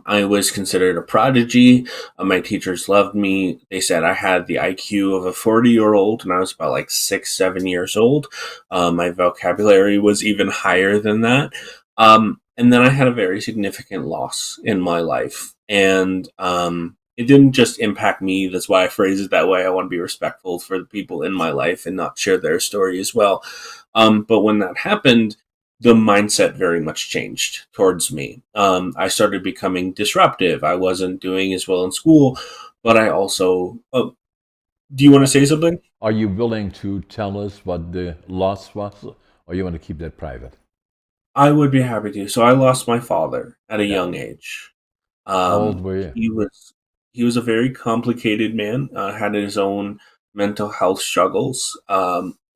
I was considered a prodigy. My teachers loved me. They said I had the IQ of a 40-year-old, and I was about like 6, 7 years old. My vocabulary was even higher than that. And then I had a very significant loss in my life. And it didn't just impact me. That's why I phrase it that way. I want to be respectful for the people in my life and not share their story as well. But when that happened, the mindset very much changed towards me. I started becoming disruptive. I wasn't doing as well in school, but I also. Oh, do you want to say something? Are you willing to tell us what the loss was, or you want to keep that private? I would be happy to. So I lost my father at a Yeah. young age. How old were you? He was a very complicated man. Had his own mental health struggles.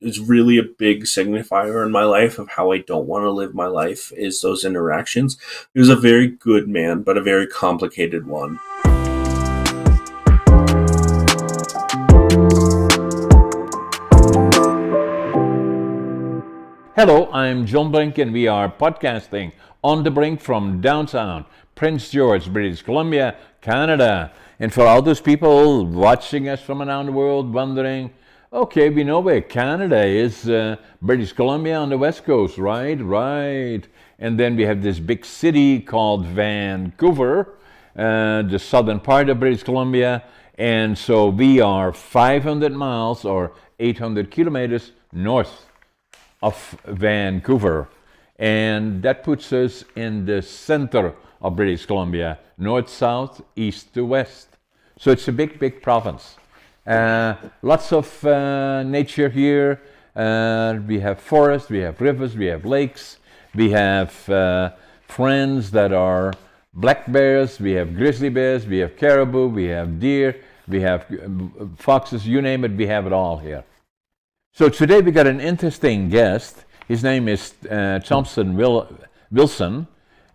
It was really a big signifier in my life of how I don't want to live my life. Is those interactions. He was a very good man, but a very complicated one. Hello, I'm John Brink, and we are podcasting on the Brink from downtown Prince George, British Columbia, Canada. And for all those people watching us from around the world wondering, okay, we know where Canada is, British Columbia on the west coast, right? Right. And then we have this big city called Vancouver, the southern part of British Columbia. And so we are 500 miles or 800 kilometers north of Vancouver. And that puts us in the center of British Columbia, north, south, east to west. So it's a big, big province. Lots of nature here. We have forests, we have rivers, we have lakes, we have friends that are black bears, we have grizzly bears, we have caribou, we have deer, we have foxes, you name it, we have it all here. So today we got an interesting guest. His name is Wilson.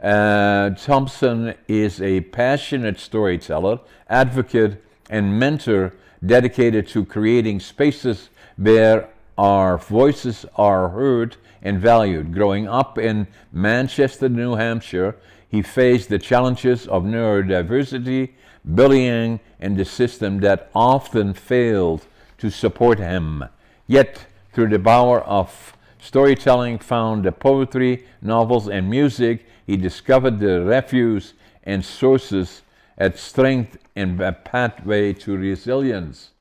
Thompson is a passionate storyteller, advocate, and mentor dedicated to creating spaces where our voices are heard and valued. Growing up in Manchester, New Hampshire, he faced the challenges of neurodiversity, bullying, and the system that often failed to support him. Yet, through the power of storytelling found the poetry, novels, and music, he discovered the refuge and sources at strength and a pathway to resilience.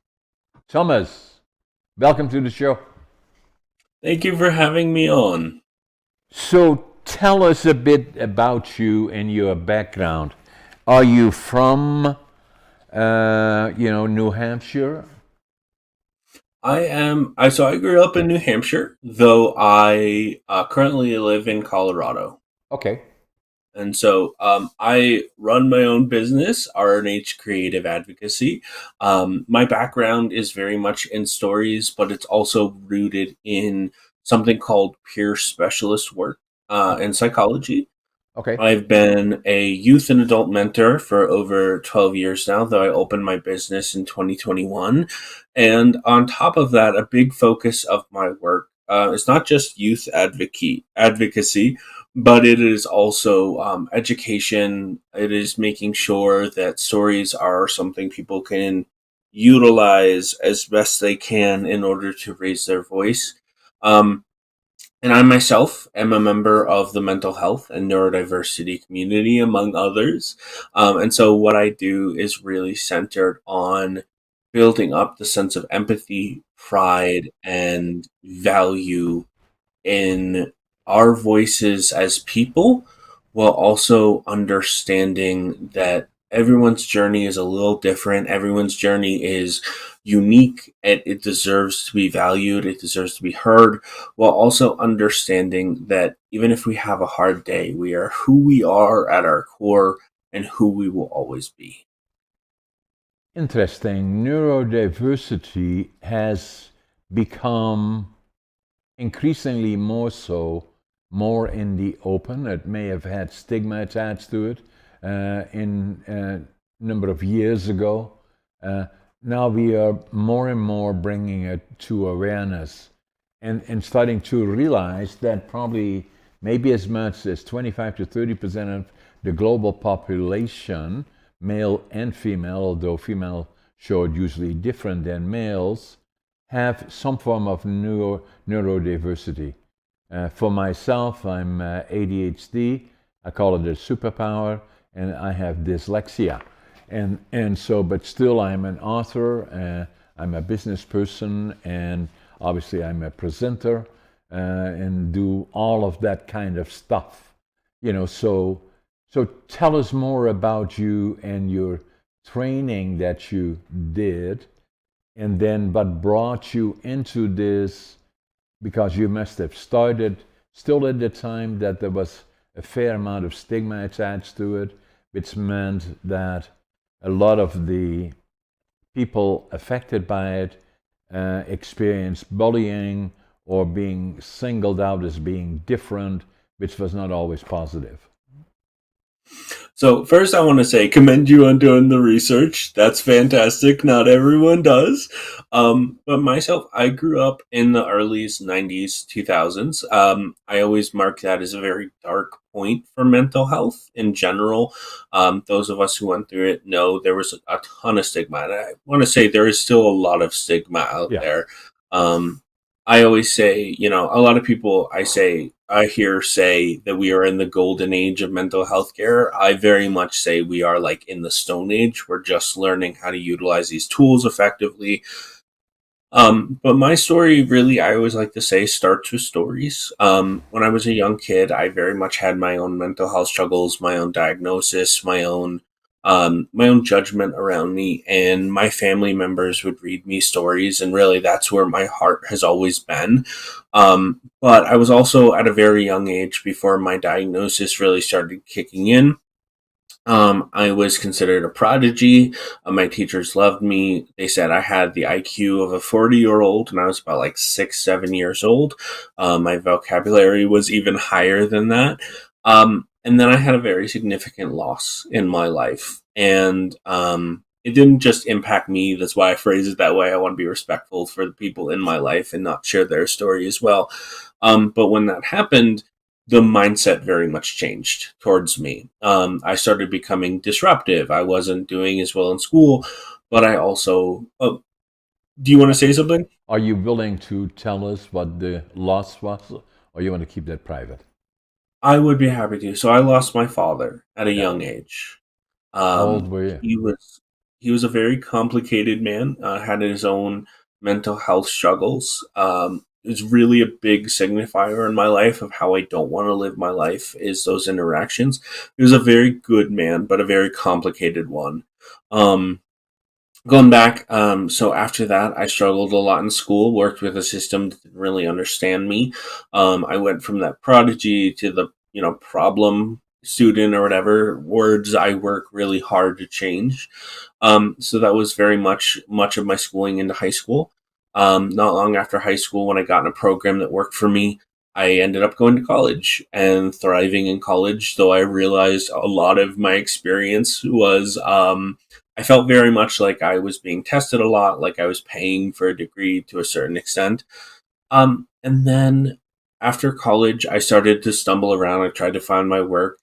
Thomas, welcome to the show. Thank you for having me on. So, tell us a bit about you and your background. Are you from, New Hampshire? I grew up in New Hampshire, though I currently live in Colorado. Okay. And so I run my own business, R&H Creative Advocacy. My background is very much in stories, but it's also rooted in something called peer specialist work in psychology. Okay. I've been a youth and adult mentor for over 12 years now, though I opened my business in 2021. And on top of that, a big focus of my work is not just youth advocacy, but it is also education. It is making sure that stories are something people can utilize as best they can in order to raise their voice. Um, and I myself am a member of the mental health and neurodiversity community, among others. And so, what I do is really centered on building up the sense of empathy, pride, and value in our voices as people, while also understanding that everyone's journey is a little different. Everyone's journey is unique and it deserves to be valued. It deserves to be heard, while also understanding that even if we have a hard day, we are who we are at our core and who we will always be. Interesting. Neurodiversity has become increasingly more so, more in the open. It may have had stigma attached to it in a number of years ago. Now we are more and more bringing it to awareness and starting to realize that probably maybe as much as 25 to 30% of the global population, male and female, although female showed usually different than males, have some form of neurodiversity. For myself, I'm ADHD. I call it a superpower, and I have dyslexia. And so, but still, I'm an author. I'm a business person, and obviously, I'm a presenter, and do all of that kind of stuff. So tell us more about you and your training that you did, and then what brought you into this, because you must have started still at the time that there was a fair amount of stigma attached to it, which meant that a lot of the people affected by it experienced bullying or being singled out as being different, which was not always positive. So first, I want to say commend you on doing the research. That's fantastic. Not everyone does. But myself, I grew up in the early '90s, 2000s. I always mark that as a very dark point for mental health in general. Those of us who went through it know there was a ton of stigma, and I want to say there is still a lot of stigma out Yeah. there. I always say, a lot of people I hear say that we are in the golden age of mental health care. I very much say we are like in the stone age. We're just learning how to utilize these tools effectively. But my story really, I always like to say, starts with stories. When I was a young kid, I very much had my own mental health struggles, my own diagnosis, my own judgment around me, and my family members would read me stories, and really, that's where my heart has always been. But I was also at a very young age before my diagnosis really started kicking in. I was considered a prodigy. My teachers loved me. They said I had the IQ of a 40-year-old, and I was about like 6, 7 years old. My vocabulary was even higher than that. And then I had a very significant loss in my life. And it didn't just impact me. That's why I phrase it that way. I want to be respectful for the people in my life and not share their story as well. But when that happened, the mindset very much changed towards me. I started becoming disruptive. I wasn't doing as well in school, but I also. Oh, do you want to say something? Are you willing to tell us what the loss was, or you want to keep that private? I would be happy to. So I lost my father at a Yeah. young age. How old Um, were you? he was a very complicated man. Had his own mental health struggles. It was really a big signifier in my life of how I don't want to live my life. Is those interactions. He was a very good man, but a very complicated one. Um, Going back, so after that, I struggled a lot in school. Worked with a system that didn't really understand me. I went from that prodigy to the problem student or whatever words I work really hard to change. So that was very much of my schooling into high school. Not long after high school, when I got in a program that worked for me, I ended up going to college and thriving in college. Though I realized a lot of my experience was I felt very much like I was being tested a lot, like I was paying for a degree to a certain extent. And then after college, I started to stumble around. I tried to find my work.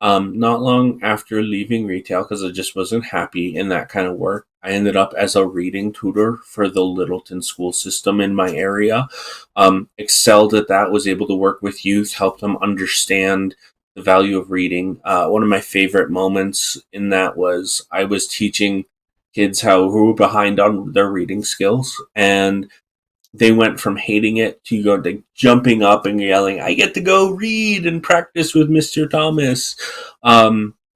Not long after leaving retail, because I just wasn't happy in that kind of work, I ended up as a reading tutor for the Littleton school system in my area. Excelled at that, was able to work with youth, help them understand the value of reading. One of my favorite moments in that was I was teaching kids who were behind on their reading skills, and they went from hating it to jumping up and yelling, "I get to go read and practice with Mr. Thomas."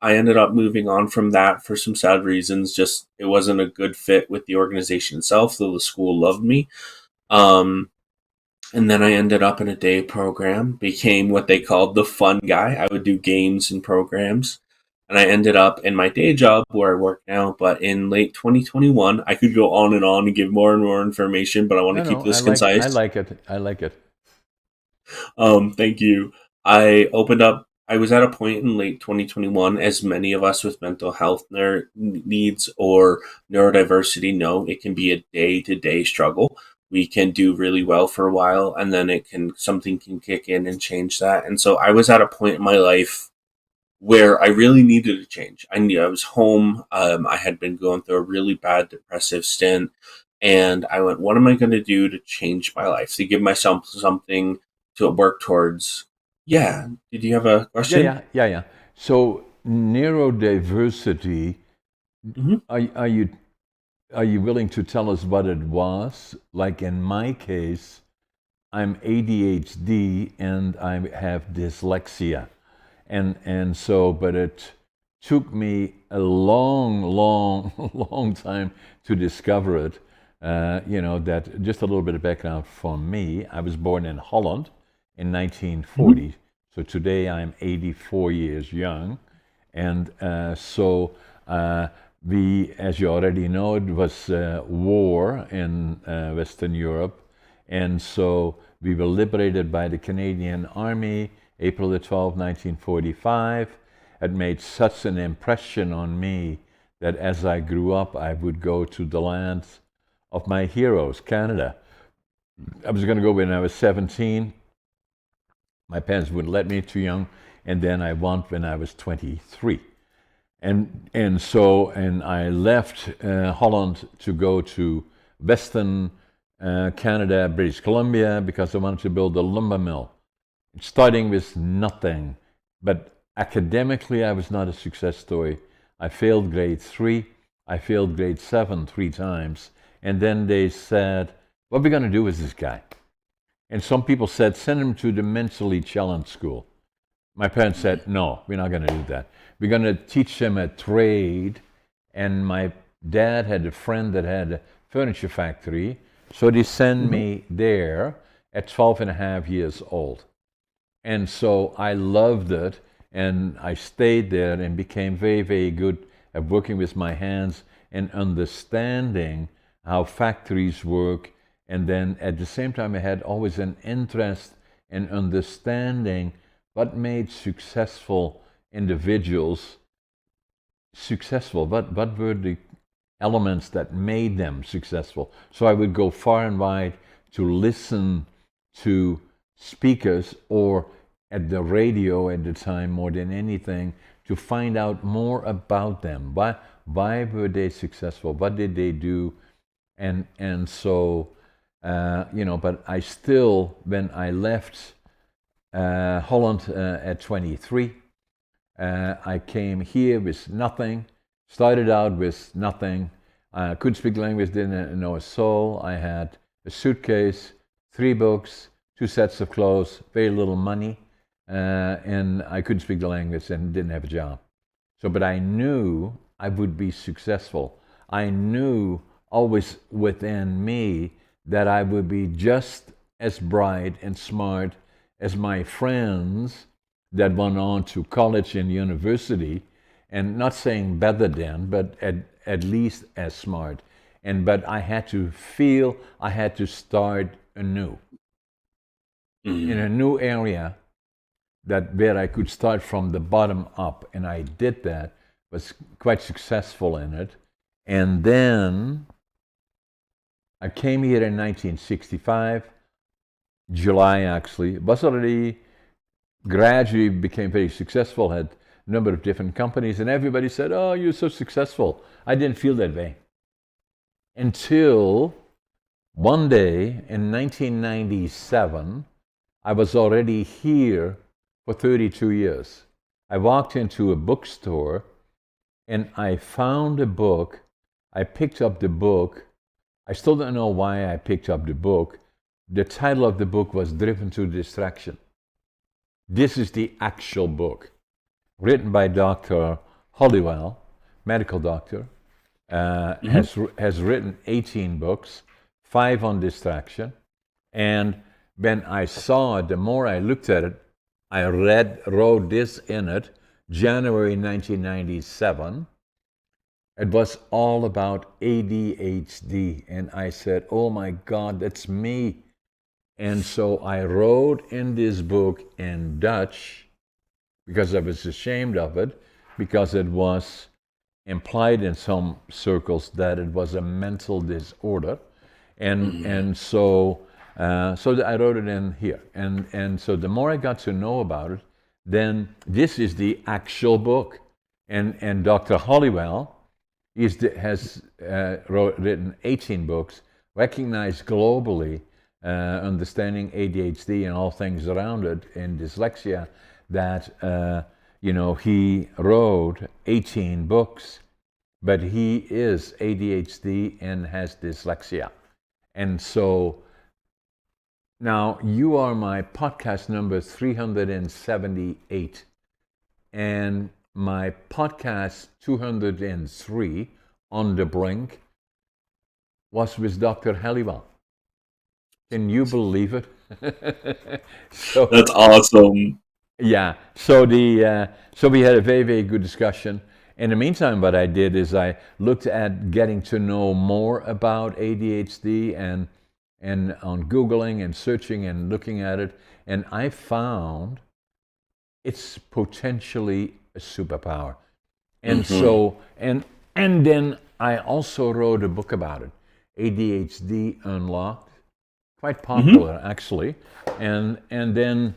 I ended up moving on from that for some sad reasons. Just it wasn't a good fit with the organization itself, though the school loved me. Um, and then I ended up in a day program, became what they called the fun guy. I would do games and programs. And I ended up in my day job where I work now. But in late 2021, I could go on and give more and more information, but I want to keep No, I this like I concise. like it. I like it. Thank you. I was at a point in late 2021, as many of us with mental health needs or neurodiversity know, it can be a day to day struggle. We can do really well for a while, and then something can kick in and change that. And so I was at a point in my life where I really needed a change. I knew I was home. I had been going through a really bad depressive stint, and I went, "What am I going to do to change my life? To give myself something to work towards?" Yeah. Did you have a Yeah, question? yeah, yeah, yeah. So neurodiversity, Hmm. are you willing to tell us what it was? Like in my case, I'm ADHD and I have dyslexia. And so, but it took me a long, long, long time to discover it. That just a little bit of background for me. I was born in Holland in Hmm. 1940. So today I'm 84 years young. And uh, we, as you already know, it was war in Western Europe. And so we were liberated by the Canadian Army April the 12th, 1945. It made such an impression on me that as I grew up, I would go to the lands of my heroes, Canada. I was going to go when I was 17. My parents wouldn't let me, too young. And then I went when I was 23. And I left Holland to go to Western Canada, British Columbia, because I wanted to build a lumber mill, starting with nothing. But academically, I was not a success story. I failed grade 3. I failed grade 7 3 times. And then they said, "What are we going to do with this guy?" And some people said, "Send him to the mentally challenged school." My parents said, "No, we're not going to do that. We're going to teach him a trade." And my dad had a friend that had a furniture factory. So they sent Hmm. me there at 12 and a half years old. And so I loved it, and I stayed there and became very, very good at working with my hands and understanding how factories work. And then at the same time, I had always an interest in understanding what made successful individuals successful. What were the elements that made them successful? So I would go far and wide to listen to speakers or at the radio at the time more than anything to find out more about them. Why were they successful? What did they do? And so but I still, when I left Holland at 23, I came here with nothing, started out with nothing. I couldn't speak language, didn't know a soul. I had a suitcase, 3 books, 2 sets of clothes, very little money, and I couldn't speak the language and didn't have a job. So, but I knew I would be successful. I knew always within me that I would be just as bright and smart as my friends that went on to college and university, and not saying better than, but at least as smart. But I had to feel I had to start anew in Hmm. a new area that where I could start from the bottom up, and I did that. Was quite successful in it, and then I came here in 1965, July actually. Was already gradually became very successful. Had a number of different companies, and everybody said, "Oh, you're so successful." I didn't feel that way until one day in 1997. I was already here for 32 years. I walked into a bookstore and I found a book. I picked up the book. I still don't know why I picked up the book. The title of the book was Driven to Distraction. This is the actual book, written by Dr. Hollywell, medical doctor, Hmm. has written 18 books, 5 on distraction. And when I saw it, the more I looked at it, I wrote this in it, January 1997. It was all about ADHD. And I said, "Oh my God, that's me." And so I wrote in this book in Dutch because I was ashamed of it, because it was implied in some circles that it was a mental disorder, Hmm. and so I wrote it in here, and so the more I got to know about it, then this is the actual book. And Dr. Hollywell has written 18 books, recognized globally, understanding ADHD and all things around it in dyslexia, that, he wrote 18 books, but he is ADHD and has dyslexia. And so now you are my podcast number 378, and my podcast 203, On the Brink, was with Dr. Halliwell. Can you believe it? So That's awesome. yeah, so we had a very, very good discussion. In the meantime, what I did is I looked at getting to know more about ADHD, and on Googling and searching and looking at it, and I found it's potentially a superpower. And so and then I also wrote a book about it, ADHD Unlocked, quite popular actually. And then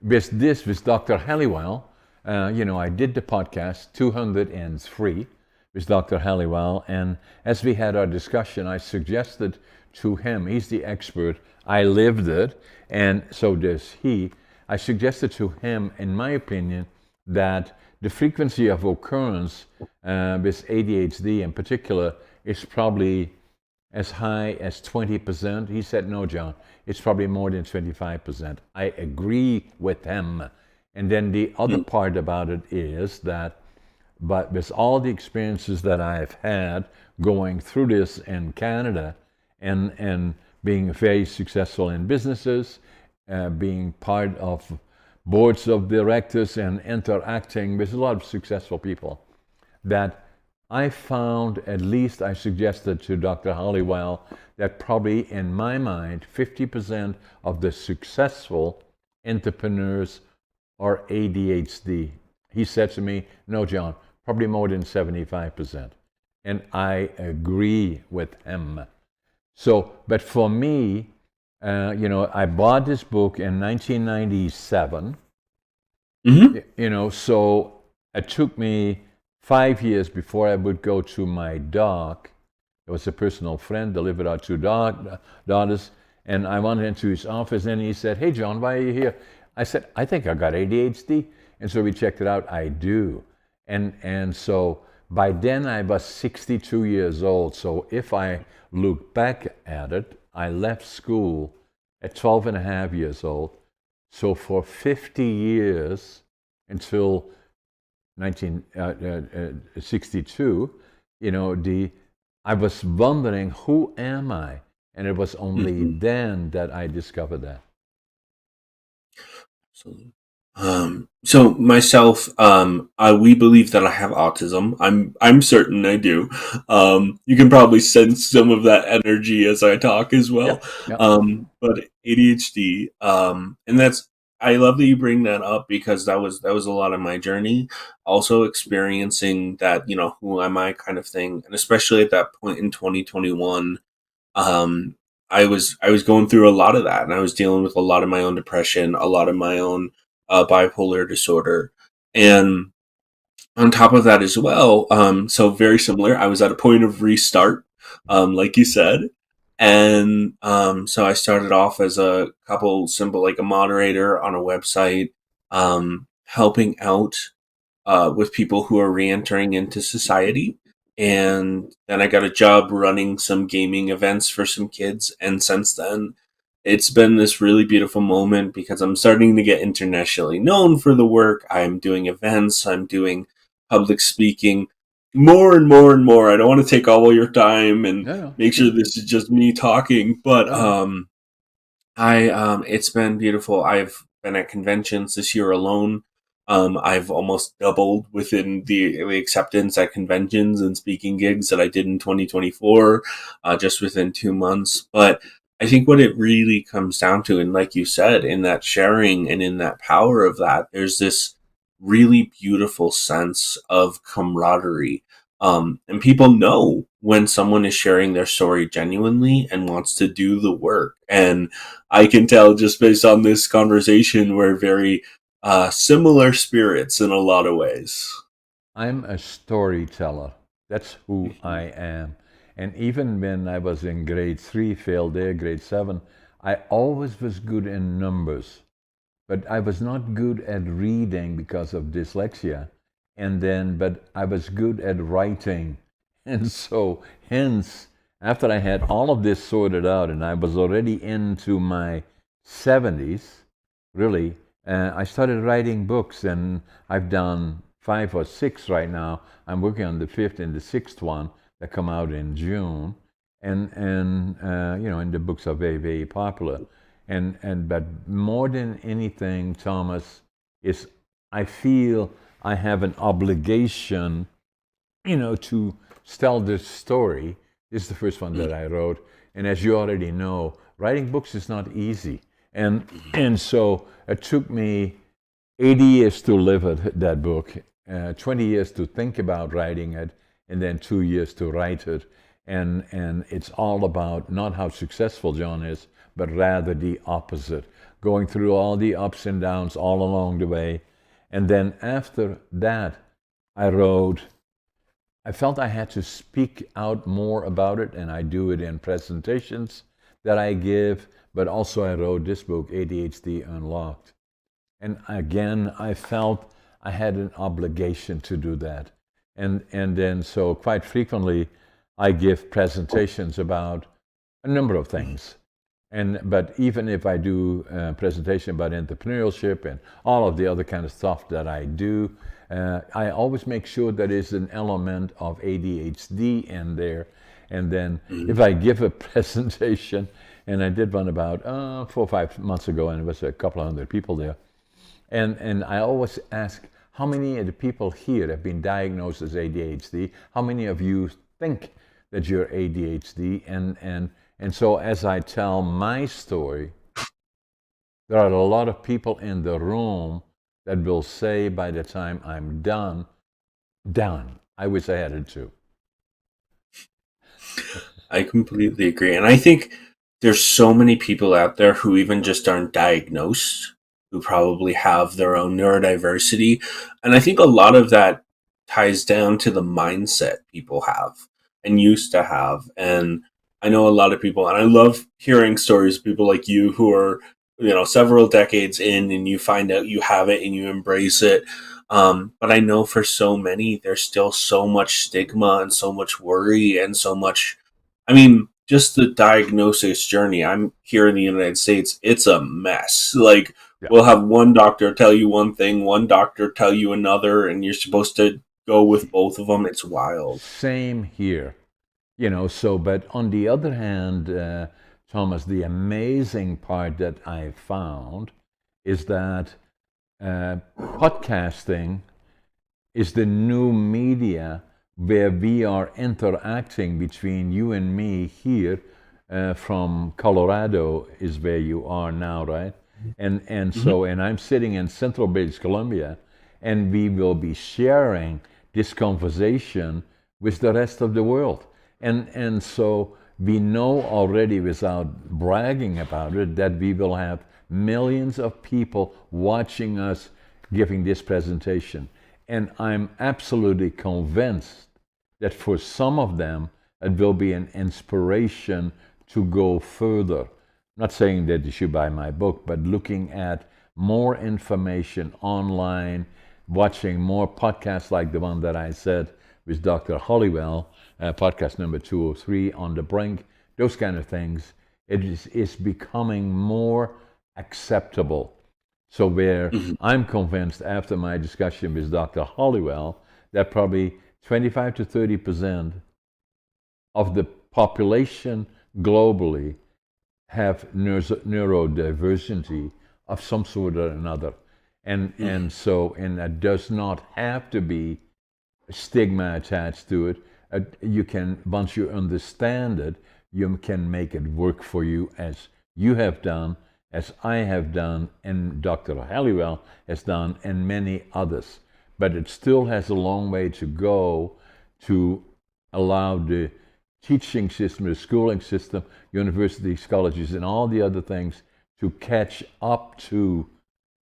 with Dr. Halliwell, I did the podcast 203 with Dr. Halliwell, and as we had our discussion, I suggested to him, he's the expert, I lived it, and so does he. I suggested to him, in my opinion, that the frequency of occurrence with ADHD in particular is probably as high as 20%. He said, no, John, it's probably more than 25%. I agree with him. And then the other part about it is that, but with all the experiences that I've had going through this in Canada, and being very successful in businesses, being part of boards of directors and interacting with a lot of successful people, that I found, at least I suggested to Dr. Hollywell, that probably in my mind, 50% of the successful entrepreneurs are ADHD. He said to me, no, John, probably more than 75%. And I agree with him. So, but for me, I bought this book in 1997. So it took me 5 years before I would go to my doc. There was a personal friend, delivered our two daughters, and I went into his office, and he said, hey, John, why are you here? I said, I think I got ADHD. And so we checked it out. I do. And so by then I was 62 years old. So if I look back at it, I left school at 12 and a half years old. So for 50 years, until 1962, I was wondering, who am I? And it was only then that I discovered that. Absolutely. So myself, we believe that I have autism. I'm certain I do. You can probably sense some of that energy as I talk as well. But ADHD, and I love that you bring that up, because that was a lot of my journey. Also experiencing that, who am I kind of thing, and especially at that point in 2021, I was going through a lot of that, and I was dealing with a lot of my own depression, a lot of my own bipolar disorder, and on top of that as well, so very similar. I was at a point of restart, like you said, and so I started off as a couple simple, like a moderator on a website, helping out with people who are re-entering into society. And then I got a job running some gaming events for some kids. And since then, it's been this really beautiful moment, because I'm starting to get internationally known for the work. I'm doing events, I'm doing public speaking, more and more and more. I don't want to take all your time and make sure this is just me talking, but it's been beautiful. I've been at conventions this year alone. I've almost doubled within the acceptance at conventions and speaking gigs that I did in 2024, just within 2 months. But I think what it really comes down to, and like you said, in that sharing and in that power of that, there's this really beautiful sense of camaraderie. And people know when someone is sharing their story genuinely and wants to do the work. And I can tell just based on this conversation, we're very similar spirits in a lot of ways. I'm a storyteller. That's who Mhm. I am. And even when I was in grade 3, failed there, grade 7, I always was good in numbers. But I was not good at reading because of dyslexia. But I was good at writing. And so, hence, after I had all of this sorted out and I was already into my 70s, really, I started writing books, and I've done 5 or 6 right now. I'm working on the fifth and the sixth one that come out in June, and the books are very, very popular. And but more than anything, Thomas, is I feel I have an obligation, to tell this story. This is the first one that I wrote, and as you already know, writing books is not easy, and Mhm. and so it took me 80 years to live it, that book, 20 years to think about writing it, and then 2 years to write it. And it's all about not how successful John is, but rather the opposite, going through all the ups and downs all along the way. And then after that, I wrote, I felt I had to speak out more about it, and I do it in presentations that I give, but also I wrote this book, ADHD Unlocked. And again, I felt I had an obligation to do that. And then, so quite frequently, I give presentations about a number of things. But even if I do a presentation about entrepreneurship and all of the other kind of stuff that I do, I always make sure that there's an element of ADHD in there. And then if Mhm. I give a presentation, and I did one about 4 or 5 months ago, and it was a couple of hundred people there, and I always ask, how many of the people here have been diagnosed as ADHD? How many of you think that you're ADHD? And so as I tell my story, there are a lot of people in the room that will say by the time I'm done, done. I wish I had it too. I completely agree. And I think there's so many people out there who even just aren't diagnosed, who probably have their own neurodiversity. And I think a lot of that ties down to the mindset people have and used to have. And I know a lot of people, and I love hearing stories of people like you who are, several decades in and you find out you have it and you embrace it. But I know for so many, there's still so much stigma and so much worry and so much. I mean, just the diagnosis journey. I'm here in the United States. It's a mess. Like, Yeah. we'll have one doctor tell you one thing, one doctor tell you another, and you're supposed to go with both of them. It's wild. Same here. But on the other hand, Thomas, the amazing part that I found is that podcasting is the new media where we are interacting between you and me here, from Colorado is where you are now, right? Hmm. And I'm sitting in central British Columbia, and we will be sharing this conversation with the rest of the world. And so we know already, without bragging about it, that we will have millions of people watching us giving this presentation. And I'm absolutely convinced that for some of them, it will be an inspiration to go further. I'm not saying that you should buy my book, but looking at more information online, watching more podcasts like the one that I said with Dr. Hollywell, podcast number 203, On the Brink, those kind of things. It's becoming more acceptable. So where Hmm. I'm convinced after my discussion with Dr. Hollywell that probably 25 to 30% of the population globally have neurodiversity of some sort or another. And that does not have to be stigma attached to it. You can, once you understand it, you can make it work for you, as you have done, as I have done, and Dr. Halliwell has done, and many others. But it still has a long way to go to allow the teaching system, the schooling system, universities, colleges, and all the other things to catch up to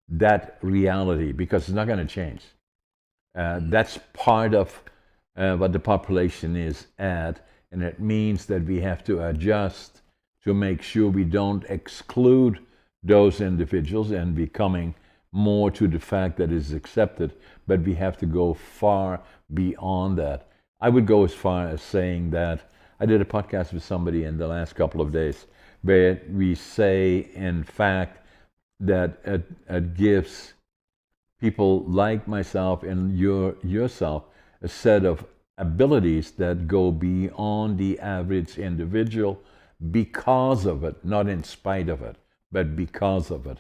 that reality because it's not going to change. That's part of what the population is at, and it means that we have to adjust to make sure we don't exclude those individuals and becoming more to the fact that it's accepted, but we have to go far beyond that. I would go as far as saying that I did a podcast with somebody in the last couple of days where we say, in fact, that it gives people like myself and yourself a set of abilities that go beyond the average individual because of it, not in spite of it, but because of it.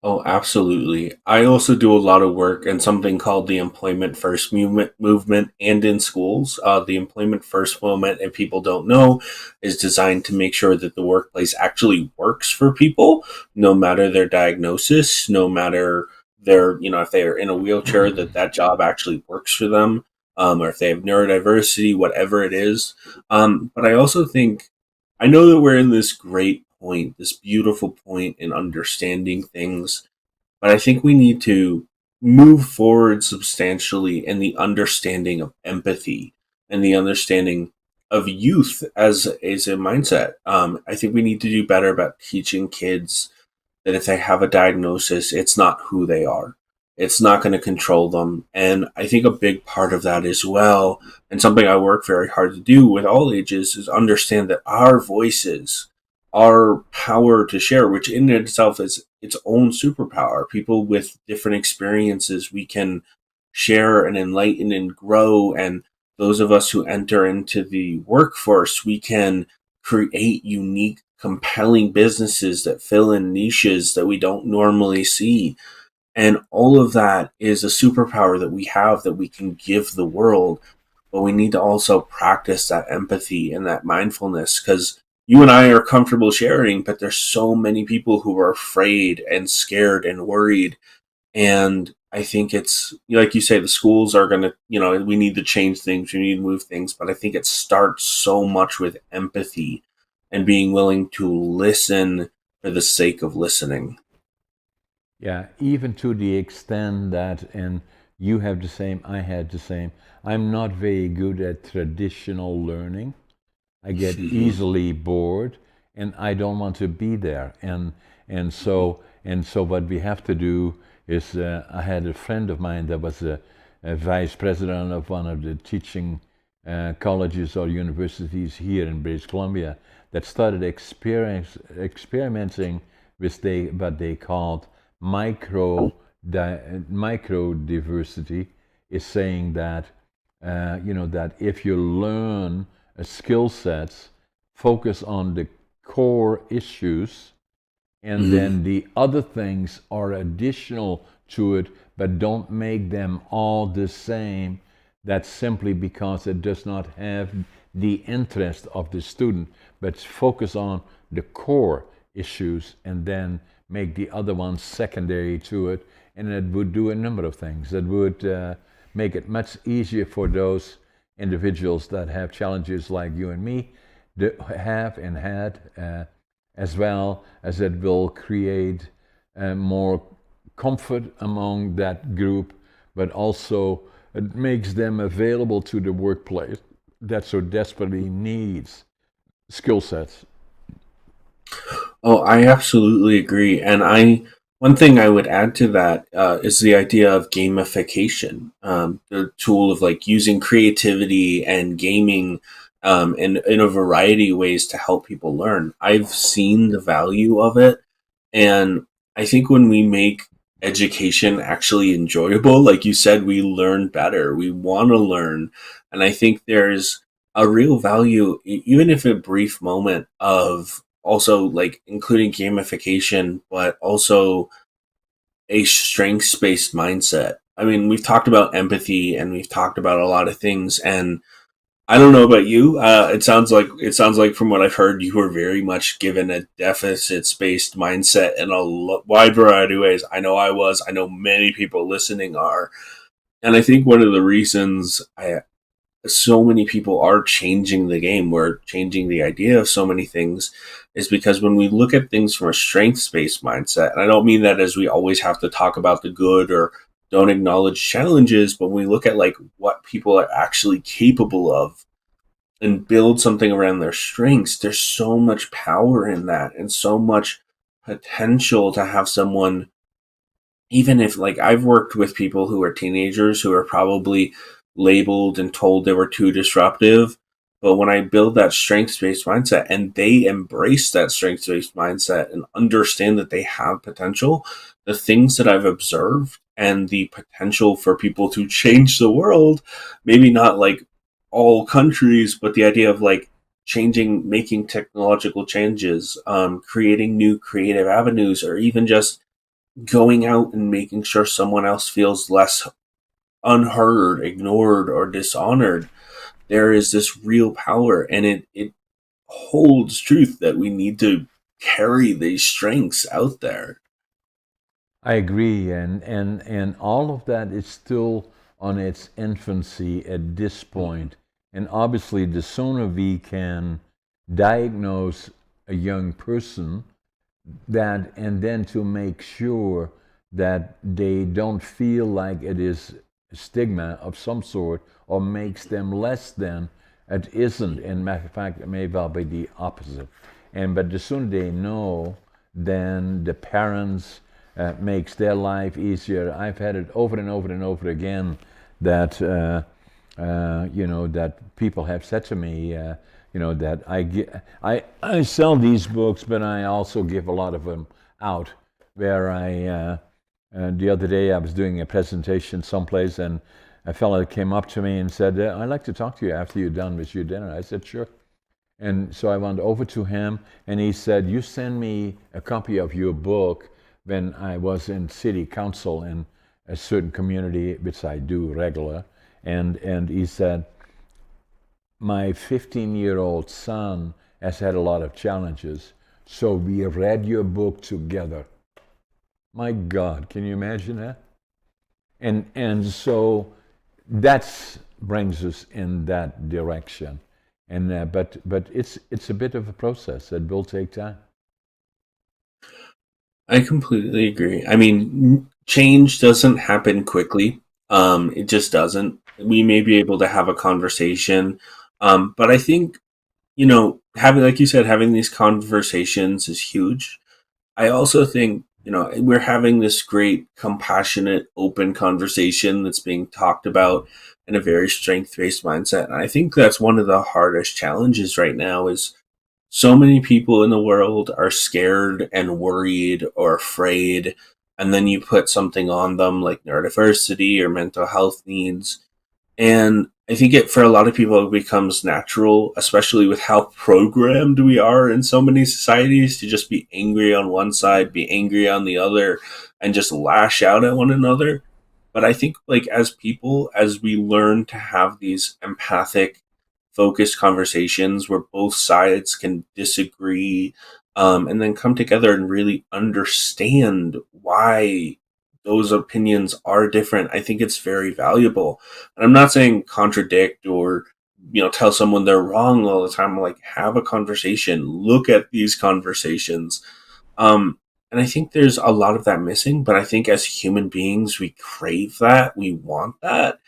Oh, absolutely. I also do a lot of work in something called the employment first movement and in schools. The employment first movement, if people don't know, is designed to make sure that the workplace actually works for people, no matter their diagnosis, no matter their, if they're in a wheelchair, that job actually works for them, or if they have neurodiversity, whatever it is. But I also think, I know that we're in this great point, this beautiful point in understanding things, but I think we need to move forward substantially in the understanding of empathy and the understanding of youth as a mindset. I think we need to do better about teaching kids that if they have a diagnosis, it's not who they are. It's not going to control them. And I think a big part of that as well, and something I work very hard to do with all ages, is understand that our voices, our power to share, which in itself is its own superpower. People with different experiences, we can share and enlighten and grow. And those of us who enter into the workforce, we can create unique, compelling businesses that fill in niches that we don't normally see. And all of that is a superpower that we have that we can give the world. But we need to also practice that empathy and that mindfulness, because you and I are comfortable sharing, but there's so many people who are afraid and scared and worried. And I think it's, like you say, the schools are going to, we need to change things, we need to move things. But I think it starts so much with empathy and being willing to listen for the sake of listening. Yeah, even to the extent that, and you have the same, I had the same. I'm not very good at traditional learning. I get easily bored, and I don't want to be there. And so what we have to do is, I had a friend of mine that was a vice president of one of the teaching colleges or universities here in British Columbia that started experimenting with what they called micro diversity, is saying that that if you learn a skill sets, focus on the core issues, and Mm-hmm. then the other things are additional to it, but don't make them all the same. That's simply because it does not have the interest of the student, but focus on the core issues and then make the other ones secondary to it. And it would do a number of things. It would make it much easier for those individuals that have challenges like you and me have and had, as well as it will create more comfort among that group, but also it makes them available to the workplace that so desperately needs skill sets. Oh, I absolutely agree. And one thing I would add to that is the idea of gamification, the tool of like using creativity and gaming in a variety of ways to help people learn. I've seen the value of it. And I think when we make education actually enjoyable, like you said, we learn better. We want to learn. And I think there's a real value, even if a brief moment, of also like including gamification, but also a strengths based mindset. I mean, we've talked about empathy and we've talked about a lot of things, and I don't know about you. It sounds like from what I've heard, you were very much given a deficits based mindset in a wide variety of ways. I know I was. I know many people listening are, and I think one of the reasons so many people are changing the game, we're changing the idea of so many things, is because when we look at things from a strengths based mindset, and I don't mean that as we always have to talk about the good or don't acknowledge challenges, but when we look at like what people are actually capable of and build something around their strengths, there's so much power in that and so much potential to have someone, even if like I've worked with people who are teenagers who are probably labeled and told they were too disruptive. But when I build that strengths based mindset and they embrace that strengths based mindset and understand that they have potential, the things that I've observed and the potential for people to change the world, maybe not like all countries, but the idea of like changing, making technological changes, creating new creative avenues, or even just going out and making sure someone else feels less unheard, ignored, or dishonored, there is this real power, and it holds truth that we need to carry these strengths out there. I agree, and all of that is still on its infancy at this point. And obviously, the sooner we can diagnose a young person, that and then to make sure that they don't feel like it is a stigma of some sort or makes them less than, it isn't. In fact, it may well be the opposite. And but the sooner they know, then the parents makes their life easier. I've had it over and over and over again that that people have said to me, that I sell these books, but I also give a lot of them out. Where the other day I was doing a presentation someplace, and a fellow came up to me and said, "I'd like to talk to you after you're done with your dinner." I said, "Sure." And so I went over to him, and he said, "You send me a copy of your book when I was in city council in a certain community, which I do regular." And he said, "My 15-year-old son has had a lot of challenges, so we read your book together." My God, can you imagine that? And so that brings us in that direction. And but it's a bit of a process that will take time. I completely agree. I mean, change doesn't happen quickly. It just doesn't. We may be able to have a conversation, but I think, having, like you said, having these conversations is huge. I also think, we're having this great, compassionate, open conversation that's being talked about in a very strength based mindset. And I think that's one of the hardest challenges right now is so many people in the world are scared and worried or afraid. And then you put something on them like neurodiversity or mental health needs, and I think it for a lot of people it becomes natural, especially with how programmed we are in so many societies, to just be angry on one side, be angry on the other, and just lash out at one another. But I think like as people, as we learn to have these empathic, focused conversations where both sides can disagree, and then come together and really understand why those opinions are different, I think it's very valuable. And I'm not saying contradict or tell someone they're wrong all the time. Like, have a conversation, look at these conversations. And I think there's a lot of that missing, but I think as human beings we crave that, we want that.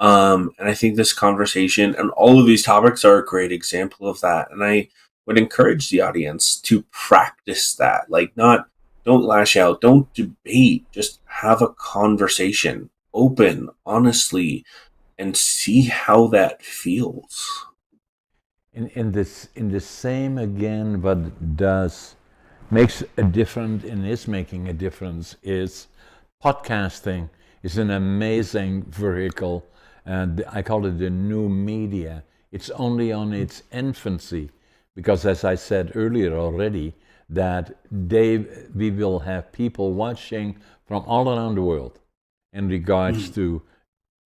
And I think this conversation and all of these topics are a great example of that. And I would encourage the audience to practice that. Like, not, don't lash out, don't debate, just have a conversation, open, honestly, and see how that feels. In the same again, what does makes a difference and is making a difference is podcasting is an amazing vehicle, and I call it the new media. It's only on its infancy because, as I said earlier already, that we will have people watching from all around the world in regards Mm. to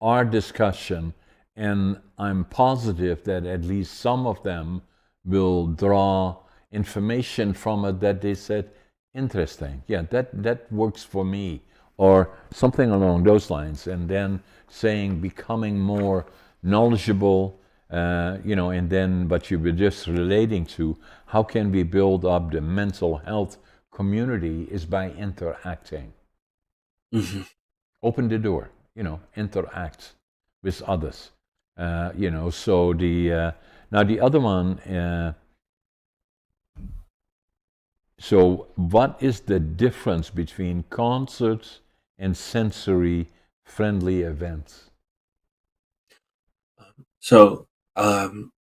our discussion, and I'm positive that at least some of them will draw information from it that they said, interesting, yeah, that works for me, or something along those lines, and then saying becoming more knowledgeable, and then but you were just relating to how can we build up the mental health community is by interacting. Mhm. Open the door, interact with others. So the now the other one. So, what is the difference between concerts and sensory friendly events? So, um,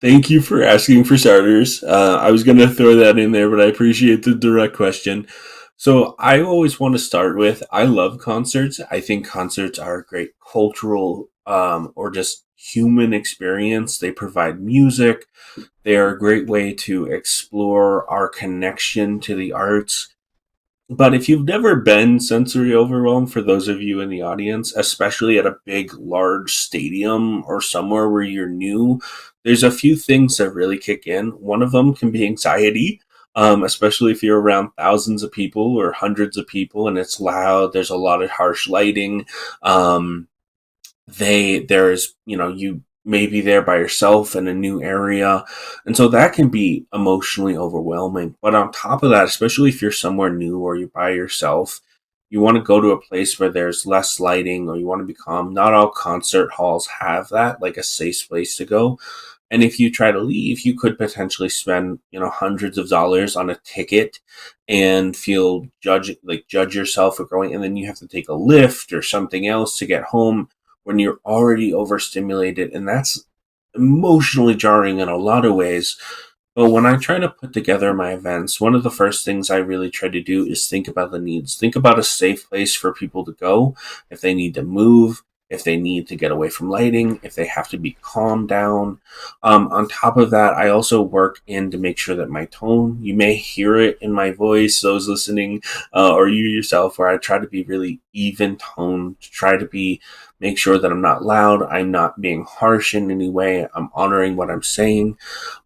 thank you for asking for starters. I was going to throw that in there, but I appreciate the direct question. So, I always want to start with I love concerts. I think concerts are a great cultural or just human experience. They provide music, they are a great way to explore our connection to the arts. But if you've never been sensory overwhelmed, for those of you in the audience, especially at a big, large stadium or somewhere where you're new, there's a few things that really kick in. One of them can be anxiety, especially if you're around thousands of people or hundreds of people and it's loud. There's a lot of harsh lighting. There's you may be there by yourself in a new area, and so that can be emotionally overwhelming. But on top of that, especially if you're somewhere new or you're by yourself, you want to go to a place where there's less lighting or you want to be calm. Not all concert halls have that, like a safe place to go. And if you try to leave, you could potentially spend, hundreds of dollars on a ticket and feel judge yourself for going, and then you have to take a lift or something else to get home when you're already overstimulated, and that's emotionally jarring in a lot of ways. But when I try to put together my events, one of the first things I really try to do is think about the needs. Think about a safe place for people to go if they need to move, if they need to get away from lighting, if they have to be calmed down. On top of that, I also work in to make sure that my tone, you may hear it in my voice, those listening, or you yourself, where I try to be really even tone, to try to be make sure that I'm not loud, I'm not being harsh in any way, I'm honoring what I'm saying.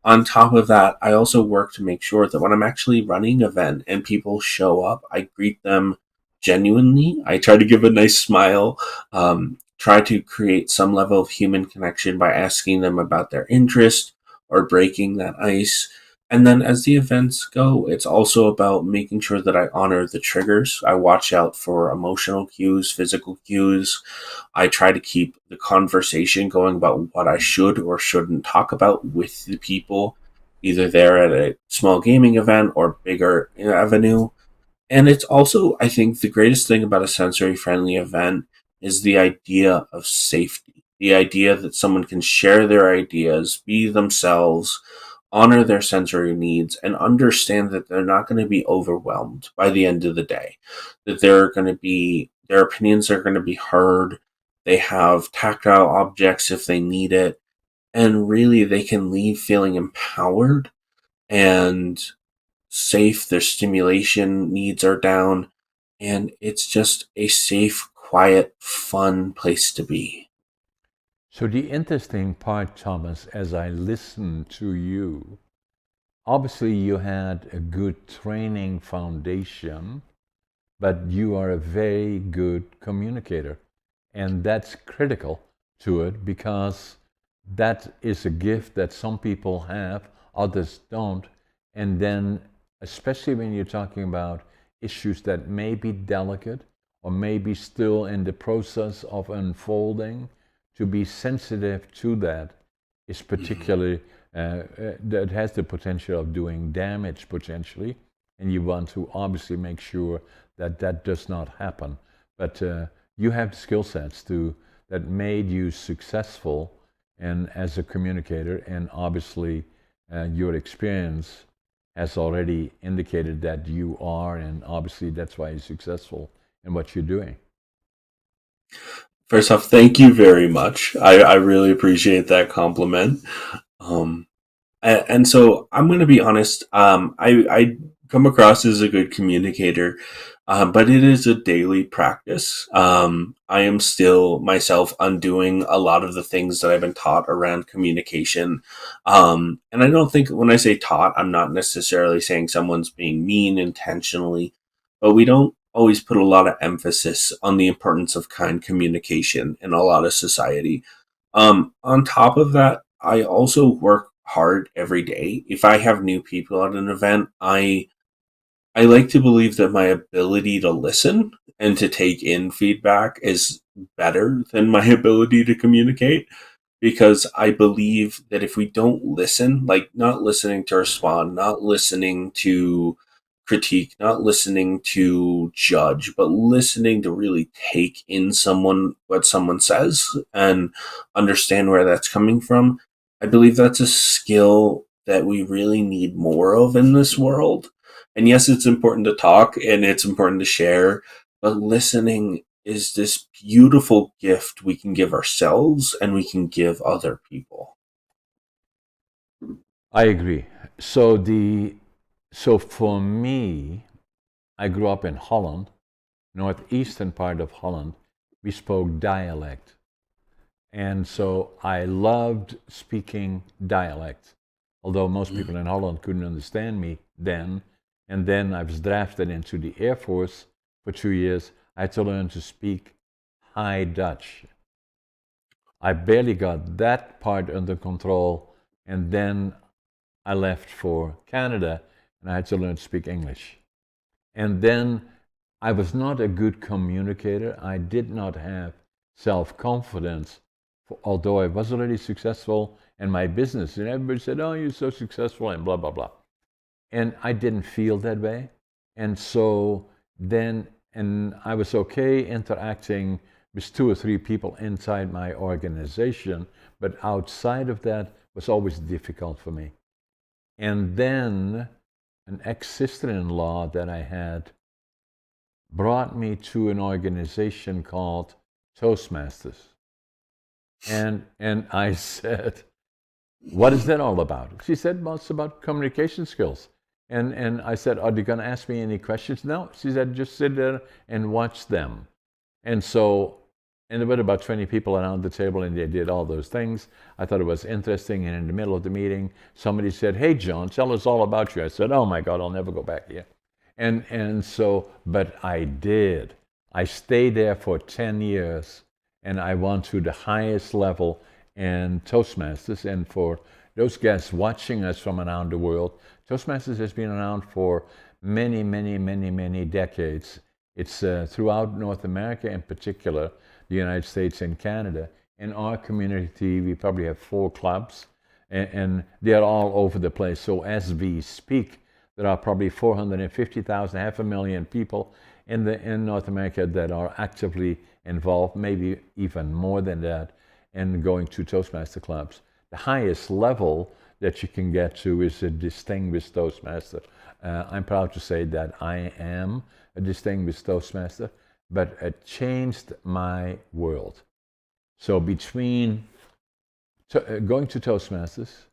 On top of that, I also work to make sure that when I'm actually running an event and people show up, I greet them genuinely. I try to give a nice smile, try to create some level of human connection by asking them about their interest or breaking that ice. And then as the events go, it's also about making sure that I honor the triggers. I watch out for emotional cues, physical cues. I try to keep the conversation going about what I should or shouldn't talk about with the people, either there at a small gaming event or bigger avenue. And it's also, I think, the greatest thing about a sensory friendly event is the idea of safety. The idea that someone can share their ideas, be themselves, honor their sensory needs, and understand that they're not going to be overwhelmed by the end of the day. That their opinions are going to be heard. They have tactile objects if they need it. And really, they can leave feeling empowered and safe, their stimulation needs are down, and it's just a safe, quiet, fun place to be. So, the interesting part, Thomas, as I listen to you, obviously you had a good training foundation, but you are a very good communicator. And that's critical to it because that is a gift that some people have, others don't. And then, especially when you're talking about issues that may be delicate or maybe still in the process of unfolding, to be sensitive to that is Mhm. particularly, that has the potential of doing damage potentially. And you want to obviously make sure that that does not happen. But you have skill sets to that made you successful and as a communicator, and obviously your experience has already indicated that you are, and obviously that's why you're successful in what you're doing. First off, thank you very much. I really appreciate that compliment. Um, and so I'm going to be honest. I come across as a good communicator, but it is a daily practice. I am still myself undoing a lot of the things that I've been taught around communication. And I don't think when I say taught, I'm not necessarily saying someone's being mean intentionally, but we don't always put a lot of emphasis on the importance of kind communication in a lot of society. On top of that, I also work hard every day. If I have new people at an event, I like to believe that my ability to listen and to take in feedback is better than my ability to communicate, because I believe that if we don't listen, like not listening to respond, not listening to critique, not listening to judge, but listening to really take in what someone says and understand where that's coming from, I believe that's a skill that we really need more of in this world. And yes, it's important to talk and it's important to share, but listening is this beautiful gift we can give ourselves and we can give other people. I agree. So for me, I grew up in Holland, northeastern part of Holland. We spoke dialect. And so I loved speaking dialect, although most people in Holland couldn't understand me then. And then I was drafted into the Air Force for 2 years. I had to learn to speak High Dutch. I barely got that part under control. And then I left for Canada and I had to learn to speak English. And then I was not a good communicator. I did not have self confidence, although I was already successful in my business. And everybody said, "Oh, you're so successful," and blah, blah, blah. And I didn't feel that way. And so then, and I was okay interacting with 2 or 3 people inside my organization, but outside of that was always difficult for me. And then an ex-sister-in-law that I had brought me to an organization called Toastmasters. And I said, "What is that all about?" She said, "Well, it's about communication skills." And I said, "Are they going to ask me any questions?" "No." She said, "Just sit there and watch them." And so, and there were about 20 people around the table, and they did all those things. I thought it was interesting. And in the middle of the meeting, somebody said, "Hey, John, tell us all about you." I said, "Oh my God, I'll never go back here." And so, but I did. I stayed there for 10 years, and I went to the highest level in Toastmasters. And for those guests watching us from around the world, Toastmasters has been around for many, many, many, many decades. It's throughout North America, in particular, the United States and Canada. In our community, we probably have 4 clubs, and they're all over the place. So as we speak, there are probably 450,000, 500,000 people in North America that are actively involved, maybe even more than that, in going to Toastmaster clubs. The highest level that you can get to is a distinguished Toastmaster. I'm proud to say that I am a distinguished Toastmaster, but it changed my world. So between going to Toastmasters,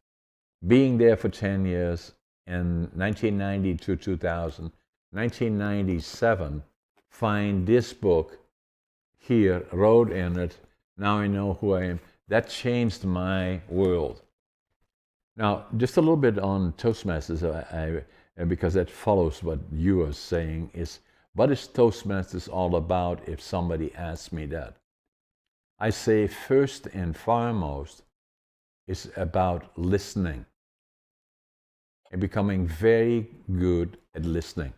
being there for 10 years, in 1990 to 2000, 1997, find this book here, wrote in it, "Now I Know Who I Am." That changed my world. Now, just a little bit on Toastmasters, because that follows what you are saying, is what is Toastmasters all about if somebody asks me that? I say first and foremost, it's about listening and becoming very good at listening.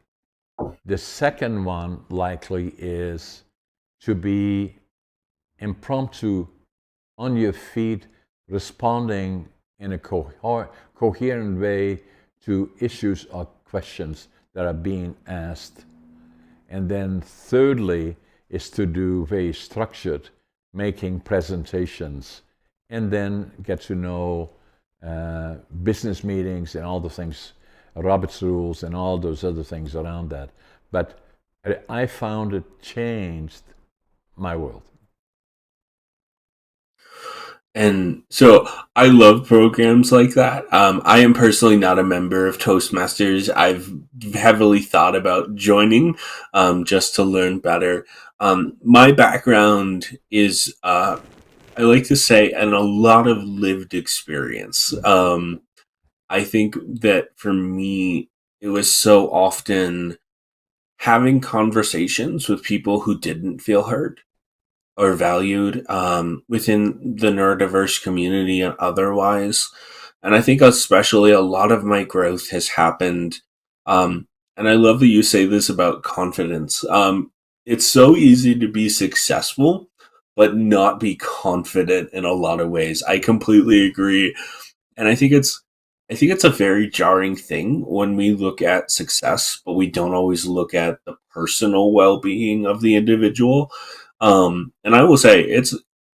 The second one likely is to be impromptu, on your feet, responding in a coherent way to issues or questions that are being asked. And then thirdly is to do very structured, making presentations, and then get to know business meetings and all the things, Robert's rules and all those other things around that. But I found it changed my world. And so I love programs like that. I am personally not a member of Toastmasters. I've heavily thought about joining just to learn better. My background is, I like to say, and a lot of lived experience. I think that for me, it was so often having conversations with people who didn't feel heard, or valued within the neurodiverse community and otherwise. And I think especially a lot of my growth has happened. And I love that you say this about confidence. It's so easy to be successful, but not be confident in a lot of ways. I completely agree. And I think it's a very jarring thing when we look at success, but we don't always look at the personal well-being of the individual. And I will say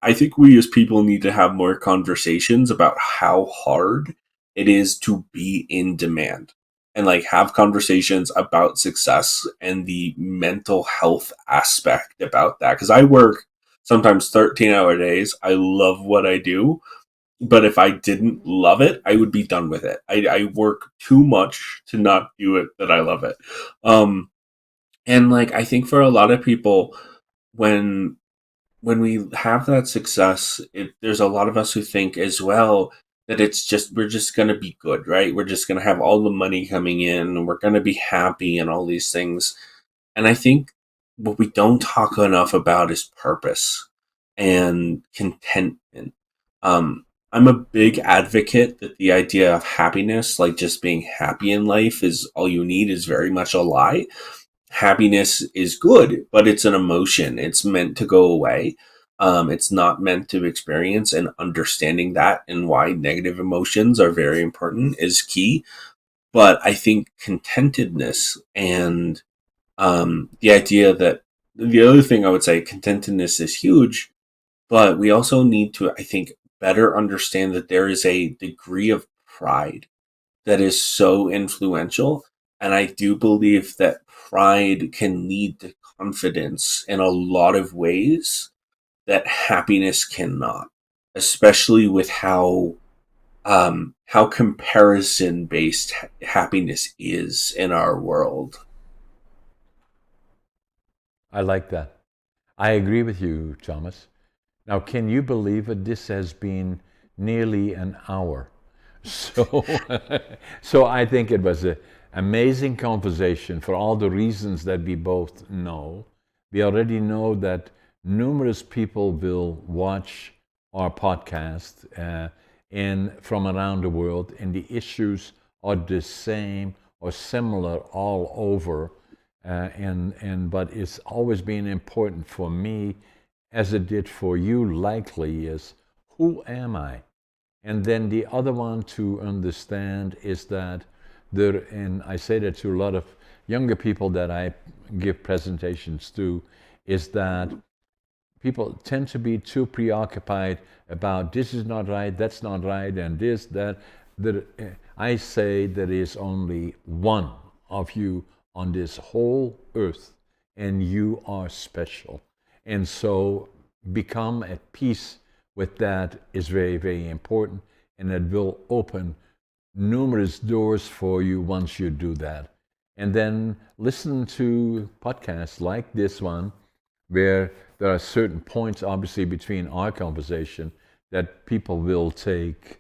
I think we as people need to have more conversations about how hard it is to be in demand and like have conversations about success and the mental health aspect about that. Cause I work sometimes 13-hour days. I love what I do, but if I didn't love it, I would be done with it. I work too much to not do it that I love it. Um, and like I think for a lot of people, when when we have that success, there's a lot of us who think as well that we're just going to be good, right? We're just going to have all the money coming in, and we're going to be happy, and all these things. And I think what we don't talk enough about is purpose and contentment. I'm a big advocate that the idea of happiness, like just being happy in life, is all you need, is very much a lie. Happiness is good, but it's an emotion. It's meant to go away. It's not meant to experience, and understanding that and why negative emotions are very important is key. But I think contentedness and the idea that the other thing I would say, contentedness is huge, but we also need to, I think, better understand that there is a degree of pride that is so influential. And I do believe that pride can lead to confidence in a lot of ways that happiness cannot, especially with how comparison based happiness is in our world. I like that. I agree with you, Thomas. Now, can you believe it? This has been nearly an hour. So, so I think it was an amazing conversation for all the reasons that we both know. We already know that numerous people will watch our podcast and from around the world, and the issues are the same or similar all over. But it's always been important for me, as it did for you, likely, is who am I? And then the other one to understand is that there, and I say that to a lot of younger people that I give presentations to, is that people tend to be too preoccupied about this is not right, that's not right, and this, that. That I say there is only one of you on this whole earth, and you are special. And so become at peace with that is very, very important, and it will open numerous doors for you once you do that. And then listen to podcasts like this one, where there are certain points, obviously, between our conversation that people will take,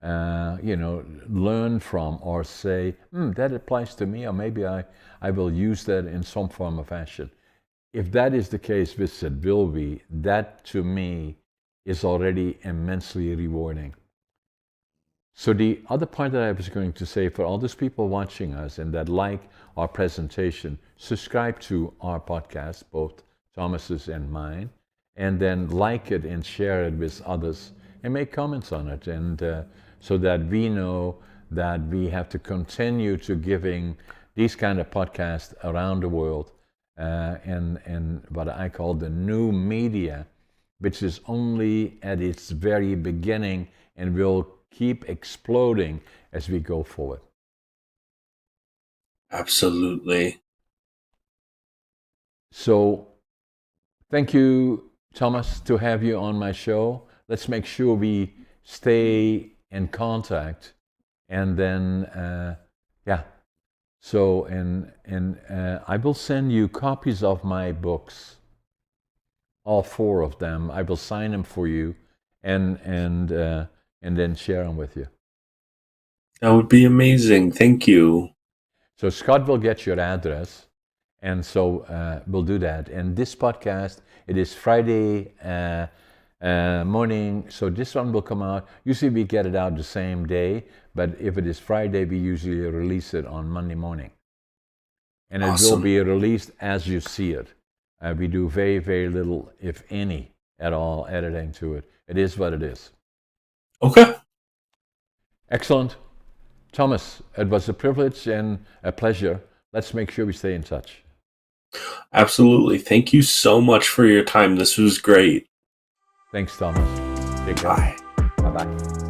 learn from or say, that applies to me, or maybe I will use that in some form or fashion. If that is the case, which it will be, that to me is already immensely rewarding. So the other point that I was going to say for all those people watching us and that like our presentation, subscribe to our podcast, both Thomas's and mine, and then like it and share it with others and make comments on it, and so that we know that we have to continue to giving these kind of podcasts around the world, and what I call the new media, which is only at its very beginning and will keep exploding as we go forward. Absolutely. So, thank you, Thomas, to have you on my show. Let's make sure we stay in contact, and then, yeah. So, and I will send you copies of my books, all four of them. I will sign them for you, and then share them with you. That would be amazing. Thank you. So Scott will get your address, and so we'll do that. And this podcast It is Friday morning, so this one will come out. Usually we get it out the same day, but if it is Friday, we usually release it on Monday morning. And it will Awesome. be released as you see it. We do very, very little, if any, at all editing to it. It is what it is. Okay. Excellent. Thomas, it was a privilege and a pleasure. Let's make sure we stay in touch. Absolutely. Thank you so much for your time. This was great. Thanks, Thomas. Take care. Bye. Bye-bye.